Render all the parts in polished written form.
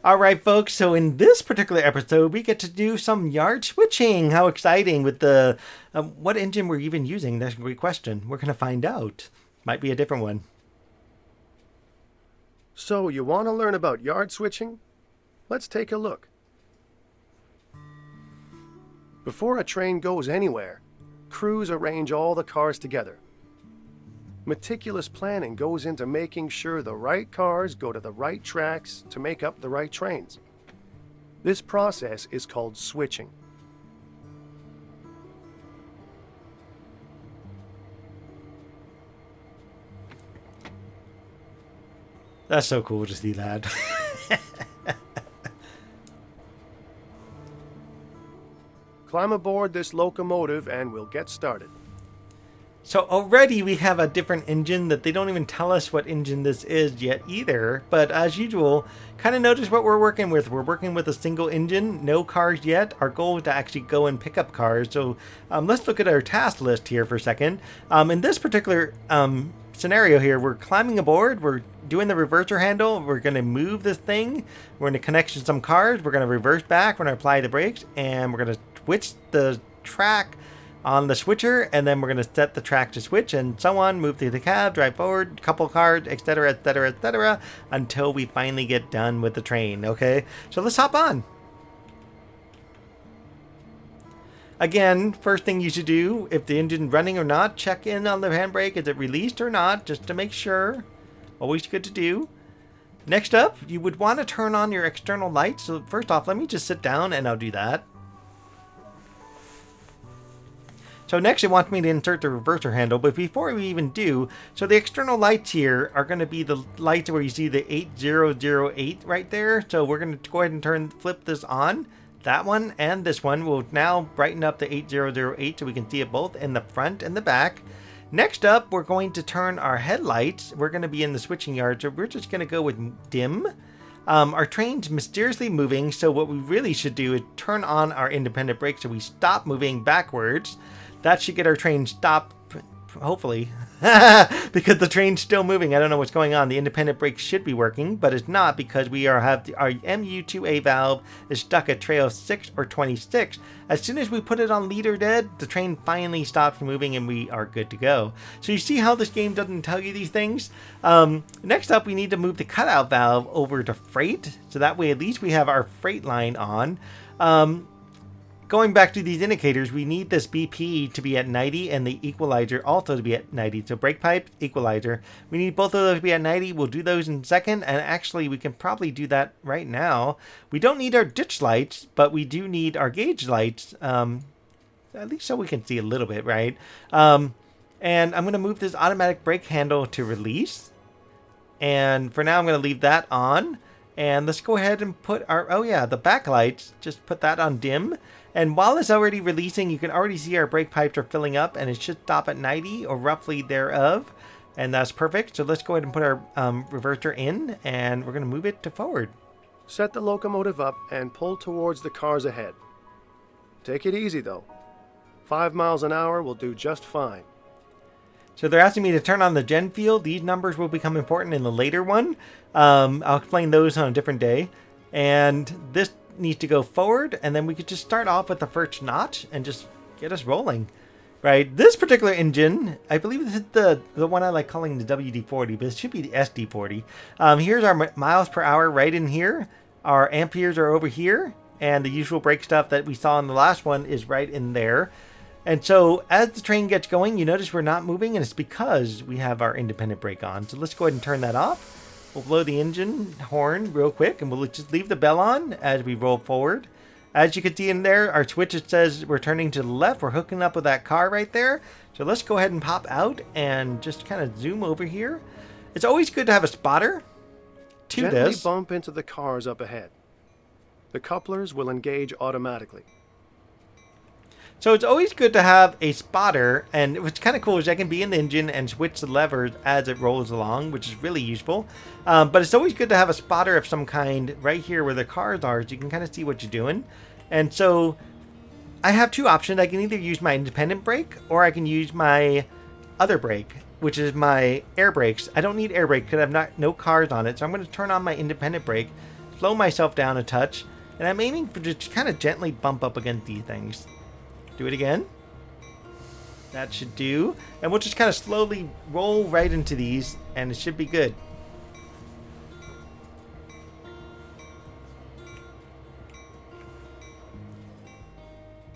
Alright folks, so in this particular episode we get to do some yard switching. How exciting with the... what engine we're even using? That's a great question. We're going to find out. Might be a different one. So you want to learn about yard switching? Let's take a look. Before a train goes anywhere, crews arrange all the cars together. Meticulous planning goes into making sure the right cars go to the right tracks to make up the right trains. This process is called switching. That's so cool to see that. Climb aboard this locomotive and we'll get started. So already we have a different engine that they don't even tell us what engine this is yet either. But as usual, kind of notice what we're working with. We're working with a single engine, no cars yet. Our goal is to actually go and pick up cars. So let's look at our task list here for a second. In this particular scenario here, we're climbing aboard. We're doing the reverser handle. We're going to move this thing. We're going to connect to some cars. We're going to reverse back. We're going to apply the brakes. And we're going to switch the track on the switcher, and then we're going to set the track to switch and so on, move through the cab, drive forward, couple cars, etc, etc, etc, until we finally get done with the train. Okay, so let's hop on. Again, first thing you should do, if the engine's running or not, check in on the handbrake. Is it released or not, just to make sure. Always good to do. Next up, you would want to turn on your external lights. So first off, let me just sit down and I'll do that. So next it wants me to insert the reverser handle, but before we even do, so the external lights here are going to be the lights where you see the 8008 right there. So we're going to go ahead and flip this on. That one and this one will now brighten up the 8008 so we can see it both in the front and the back. Next up, we're going to turn our headlights. We're going to be in the switching yard, so we're just going to go with dim. Our train's mysteriously moving, so what we really should do is turn on our independent brake so we stop moving backwards. That should get our train stopped, hopefully, because the train's still moving. I don't know what's going on. The independent brake should be working, but it's not because we have our MU2A valve is stuck at trail 6 or 26. As soon as we put it on leader dead, the train finally stops moving and we are good to go. So you see how this game doesn't tell you these things? Next up, we need to move the cutout valve over to freight. So that way at least we have our freight line on. Going back to these indicators, we need this BP to be at 90 and the equalizer also to be at 90. So brake pipe, equalizer. We need both of those to be at 90. We'll do those in a second. And actually, we can probably do that right now. We don't need our ditch lights, but we do need our gauge lights. At least so we can see a little bit, right? And I'm going to move this automatic brake handle to release. And for now, I'm going to leave that on. And let's go ahead and put our, oh yeah, the backlights. Just put that on dim. And while it's already releasing, you can already see our brake pipes are filling up and it should stop at 90 or roughly thereof. And that's perfect. So let's go ahead and put our reverser in and we're going to move it to forward. Set the locomotive up and pull towards the cars ahead. Take it easy though. 5 miles an hour will do just fine. So they're asking me to turn on the gen field. These numbers will become important in the later one. I'll explain those on a different day. And this needs to go forward, and then we could just start off with the first notch and just get us rolling. Right, this particular engine, I believe this is the one I like calling the WD-40, but it should be the SD-40. Here's our miles per hour right in here. Our amperes are over here, and the usual brake stuff that we saw in the last one is right in there. And so as the train gets going, you notice we're not moving, and it's because we have our independent brake on. So let's go ahead and turn that off. We'll blow the engine horn real quick, and we'll just leave the bell on as we roll forward. As you can see in there, our switch, it says we're turning to the left. We're hooking up with that car right there. So let's go ahead and pop out and just kind of zoom over here. It's always good to have a spotter to Gently this. Bump into the cars up ahead. The couplers will engage automatically. So it's always good to have a spotter, and what's kind of cool is I can be in the engine and switch the levers as it rolls along, which is really useful. But it's always good to have a spotter of some kind right here where the cars are, so you can kind of see what you're doing. And so I have two options. I can either use my independent brake or I can use my other brake, which is my air brakes. I don't need air brake because I have no cars on it, so I'm going to turn on my independent brake. slow myself down a touch, and I'm aiming for just kind of gently bump up against these things. Do it again. That should do. And we'll just kind of slowly roll right into these, and it should be good.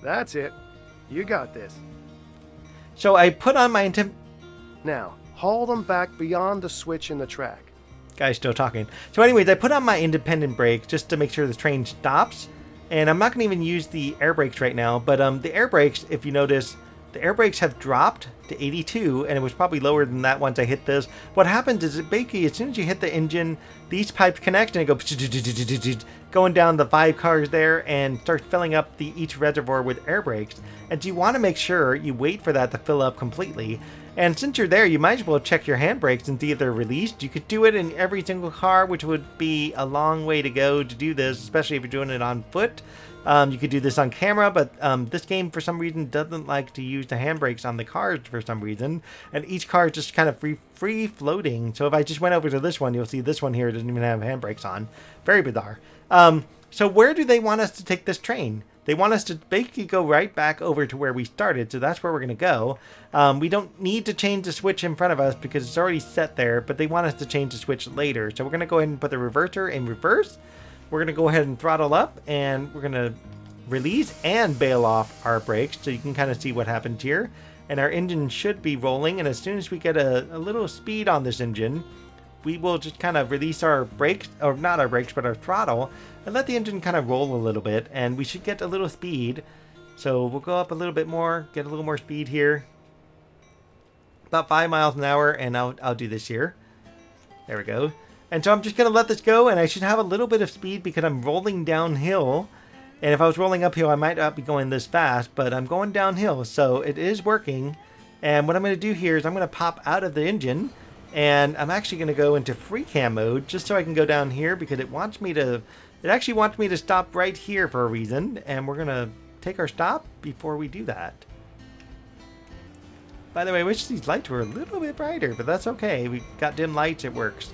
That's it. You got this. So I put on my Now, haul them back beyond the switch in the track. Guy's still talking. So anyways, I put on my independent brake just to make sure the train stops. And I'm not going to even use the air brakes right now. But the air brakes, if you notice, the air brakes have dropped to 82. And it was probably lower than that once I hit this. What happens is, basically, as soon as you hit the engine, these pipes connect and it goes going down the 5 cars there and starts filling up each reservoir with air brakes. And you want to make sure you wait for that to fill up completely. And since you're there, you might as well check your handbrakes and see if they're released. You could do it in every single car, which would be a long way to go to do this, especially if you're doing it on foot. You could do this on camera, but this game, for some reason, doesn't like to use the handbrakes on the cars for some reason. And each car is just kind of free floating. So if I just went over to this one, you'll see this one here doesn't even have handbrakes on. Very bizarre. So where do they want us to take this train? They want us to basically go right back over to where we started, so that's where we're going to go. We don't need to change the switch in front of us because it's already set there, but they want us to change the switch later. So we're going to go ahead and put the reverser in reverse. We're going to go ahead and throttle up, and we're going to release and bail off our brakes so you can kind of see what happens here. And our engine should be rolling, and as soon as we get a little speed on this engine, we will just kind of release our brakes, or not our brakes, but our throttle, and let the engine kind of roll a little bit, and we should get a little speed. So we'll go up a little bit more, get a little more speed here. About 5 miles an hour, and I'll do this here. There we go. And so I'm just going to let this go, and I should have a little bit of speed because I'm rolling downhill. And if I was rolling uphill, I might not be going this fast, but I'm going downhill, so it is working. And what I'm going to do here is I'm going to pop out of the engine, and I'm actually going to go into free cam mode just so I can go down here because it actually wants me to stop right here for a reason, and we're going to take our stop before we do that. By the way, I wish these lights were a little bit brighter, but that's okay. We've got dim lights, it works.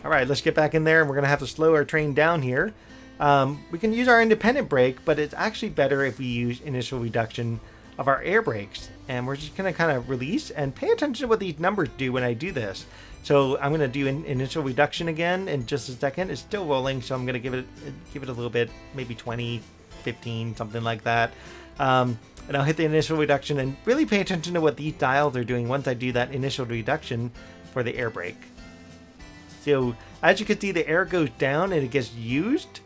Alright, let's get back in there, and we're going to have to slow our train down here. We can use our independent brake, but it's actually better if we use initial reduction of our air brakes. And we're just going to kind of release and pay attention to what these numbers do when I do this. So I'm going to do an initial reduction again in just a second. It's still rolling, so I'm going to give it a little bit, maybe 20, 15, something like that. And I'll hit the initial reduction and really pay attention to what these dials are doing once I do that initial reduction for the air brake. So as you can see, the air goes down and it gets used.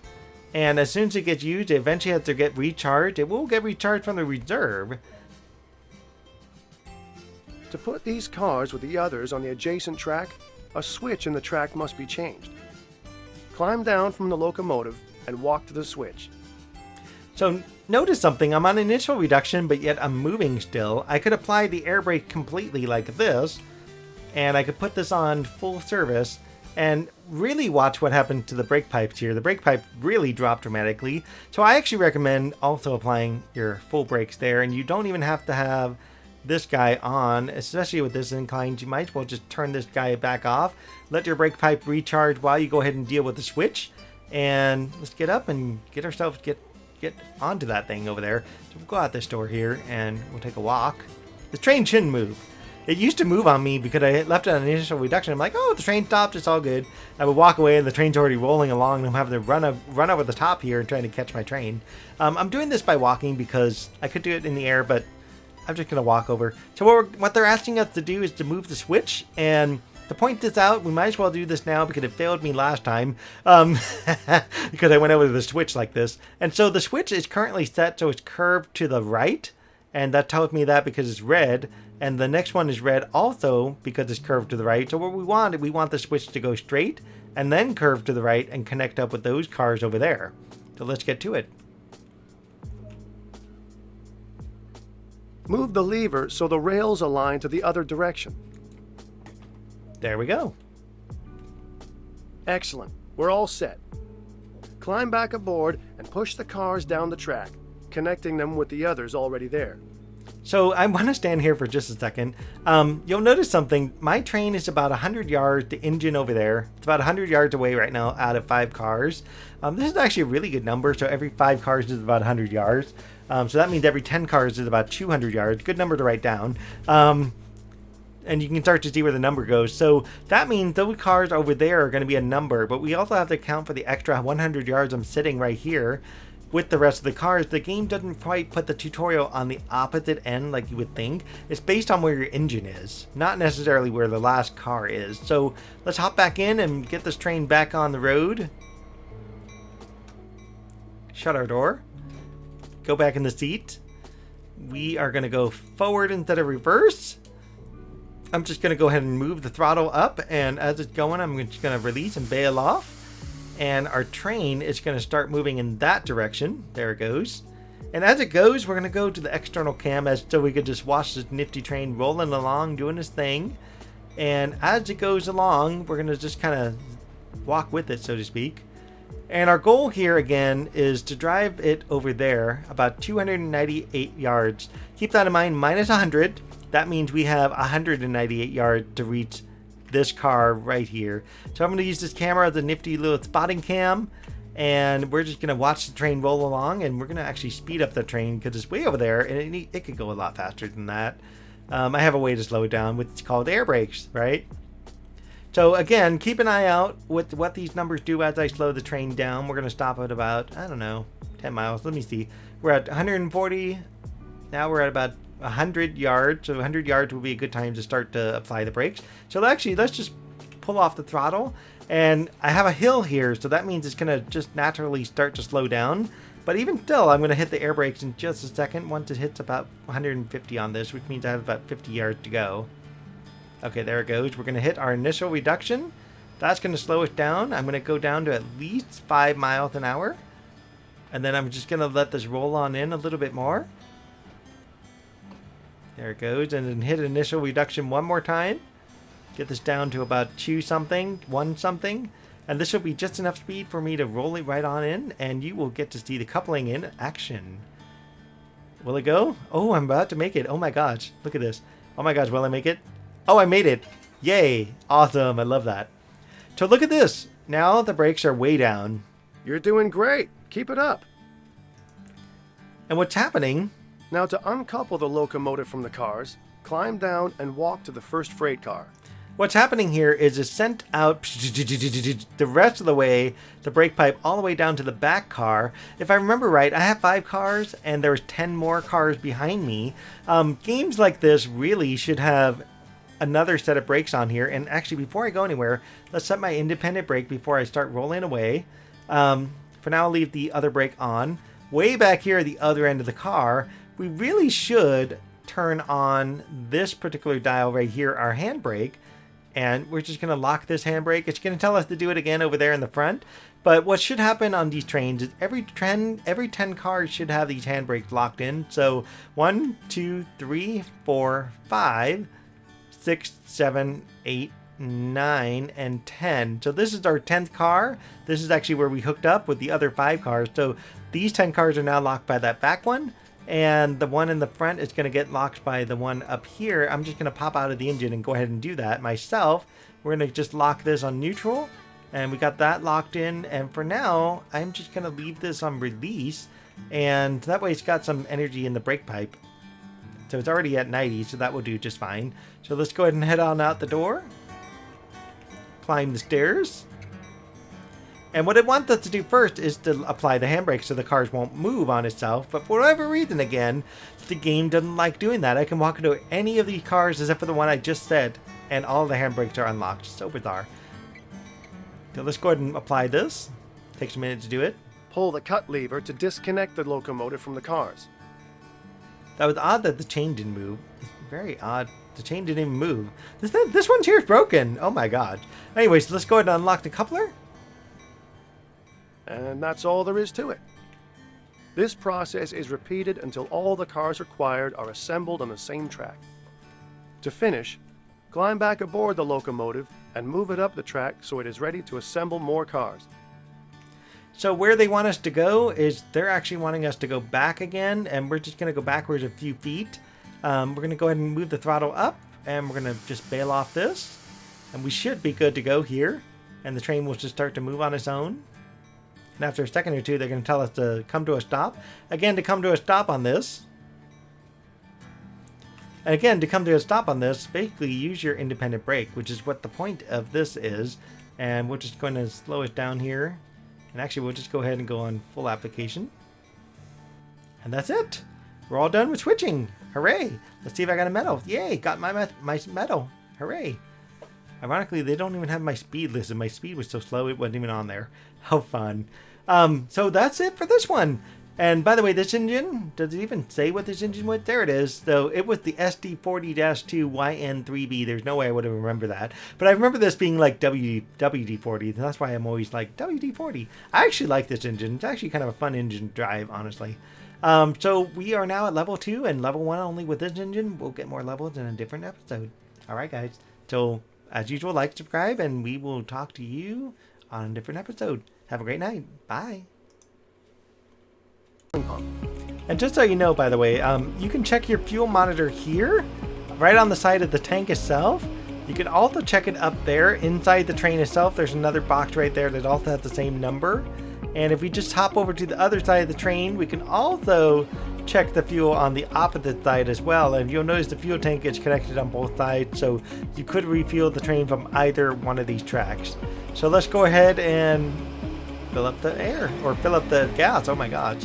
And as soon as it gets used, it eventually has to get recharged. It will get recharged from the reserve. To put these cars with the others on the adjacent track, a switch in the track must be changed. Climb down from the locomotive and walk to the switch. So notice something, I'm on initial reduction, but yet I'm moving still. I could apply the air brake completely like this, and I could put this on full service, and really watch what happened to the brake pipes here. The brake pipe really dropped dramatically. So I actually recommend also applying your full brakes there, and you don't even have to have this guy on, especially with this inclined. You might as well just turn this guy back off, let your brake pipe recharge while you go ahead and deal with the switch, and let's get up and get ourselves get onto that thing over there. So we'll go out this door here and we'll take a walk. The train shouldn't move. It used to move on me because I left it on initial reduction. I'm like, oh, the train stopped, it's all good. I would walk away and the train's already rolling along, and I'm having to run over the top here and trying to catch my train. I'm doing this by walking because I could do it in the air, but I'm just going to walk over. So what they're asking us to do is to move the switch, and to point this out, we might as well do this now because it failed me last time because I went over the switch like this. And so the switch is currently set so it's curved to the right, and that tells me that because it's red, and the next one is red also because it's curved to the right. So what we want the switch to go straight and then curve to the right and connect up with those cars over there. So let's get to it. Move the lever so the rails align to the other direction. There we go. Excellent. We're all set. Climb back aboard and push the cars down the track, connecting them with the others already there. So I want to stand here for just a second. You'll notice something. My train is about 100 yards, the engine over there. It's about 100 yards away right now out of 5 cars. This is actually a really good number. So every 5 cars is about 100 yards. So that means every 10 cars is about 200 yards. Good number to write down. And you can start to see where the number goes. So that means those cars over there are going to be a number. But we also have to account for the extra 100 yards I'm sitting right here with the rest of the cars. The game doesn't quite put the tutorial on the opposite end like you would think. It's based on where your engine is, not necessarily where the last car is. So let's hop back in and get this train back on the road. Shut our door. Go back in the seat. We are going to go forward instead of reverse. I'm just going to go ahead and move the throttle up, and as it's going, I'm just going to release and bail off. And our train is going to start moving in that direction. There it goes. And as it goes, we're going to go to the external cam so we could just watch this nifty train rolling along, doing its thing. And as it goes along, we're going to just kind of walk with it, so to speak. And our goal here, again, is to drive it over there, about 298 yards. Keep that in mind, minus 100. That means we have 198 yards to reach this car right here. So I'm going to use this camera as a nifty little spotting cam, and we're just going to watch the train roll along, and we're going to actually speed up the train because it's way over there, and it could go a lot faster than that. I have a way to slow it down, which is called air brakes, right? So again, keep an eye out with what these numbers do as I slow the train down. We're going to stop at about, I don't know, 10 miles. Let me see. We're at 140. Now we're at about 100 yards. So 100 yards will be a good time to start to apply the brakes. So actually, let's just pull off the throttle. And I have a hill here, so that means it's going to just naturally start to slow down. But even still, I'm going to hit the air brakes in just a second once it hits about 150 on this, which means I have about 50 yards to go. Okay, there it goes. We're going to hit our initial reduction. That's going to slow it down. I'm going to go down to at least 5 miles an hour. And then I'm just going to let this roll on in a little bit more. There it goes. And then hit initial reduction one more time. Get this down to about 2 something, 1 something. And this will be just enough speed for me to roll it right on in. And you will get to see the coupling in action. Will it go? Oh, I'm about to make it. Oh my gosh. Look at this. Oh my gosh, will I make it? Oh, I made it. Yay. Awesome. I love that. So look at this. Now the brakes are way down. You're doing great. Keep it up. And what's happening? Now to uncouple the locomotive from the cars, climb down and walk to the first freight car. What's happening here is it's sent out the rest of the way, the brake pipe all the way down to the back car. If I remember right, I have 5 cars and there's 10 more cars behind me. Games like this really should have another set of brakes on here. And actually, before I go anywhere, let's set my independent brake before I start rolling away. For now, I'll leave the other brake on. Way back here at the other end of the car, we really should turn on this particular dial right here, our handbrake. And we're just going to lock this handbrake. It's going to tell us to do it again over there in the front. But what should happen on these trains is every 10 cars should have these handbrakes locked in. So 1, 2, 3, 4, 5, 6, 7, 8, 9, and 10. So this is our 10th car. This is actually where we hooked up with the other 5 cars. So these 10 cars are now locked by that back one. And the one in the front is going to get locked by the one up here. I'm just going to pop out of the engine and go ahead and do that myself. We're going to just lock this on neutral. And we got that locked in. And for now, I'm just going to leave this on release. And that way it's got some energy in the brake pipe. So it's already at 90, so that will do just fine. So let's go ahead and head on out the door. Climb the stairs. And what it wants us to do first is to apply the handbrake so the cars won't move on itself. But for whatever reason, again, the game doesn't like doing that. I can walk into any of these cars except for the one I just said, and all the handbrakes are unlocked. So bizarre. So let's go ahead and apply this. Takes a minute to do it. Pull the cut lever to disconnect the locomotive from the cars. That was odd that the chain didn't move. It's very odd. The chain didn't even move. This one's here is broken. Oh my god. Anyways, let's go ahead and unlock the coupler. And that's all there is to it. This process is repeated until all the cars required are assembled on the same track. To finish, climb back aboard the locomotive and move it up the track so it is ready to assemble more cars. So where they want us to go is they're actually wanting us to go back again, and we're just going to go backwards a few feet. We're going to go ahead and move the throttle up, and we're going to just bail off this, and we should be good to go here, and the train will just start to move on its own. And after a second or two, they're going to tell us to come to a stop. Again, to come to a stop on this, and again, to come to a stop on this, basically use your independent brake, which is what the point of this is. And we're just going to slow it down here. And actually, we'll just go ahead and go on full application. And that's it. We're all done with switching. Hooray. Let's see if I got a medal. Yay, got my medal. Hooray. Ironically, they don't even have my speed listed. My speed was so slow, it wasn't even on there. How fun. So that's it for this one. And by the way, this engine, does it even say what this engine was? There it is. So it was the SD-40 YN3b. There's no way I would have remembered that. But I remember this being like WD-40. And that's why I'm always like, WD-40. I actually like this engine. It's actually kind of a fun engine to drive, honestly. So we are now at level 2 and level 1 only with this engine. We'll get more levels in a different episode. All right, guys. So as usual, like, subscribe, and we will talk to you on a different episode. Have a great night. Bye. And just so you know, by the way, you can check your fuel monitor here, right on the side of the tank itself. You can also check it up there inside the train itself. There's another box right there that also has the same number. And if we just hop over to the other side of the train, we can also check the fuel on the opposite side as well. And you'll notice the fuel tank is connected on both sides, so you could refuel the train from either one of these tracks. So let's go ahead and fill up the air, or fill up the gas. Oh my gosh.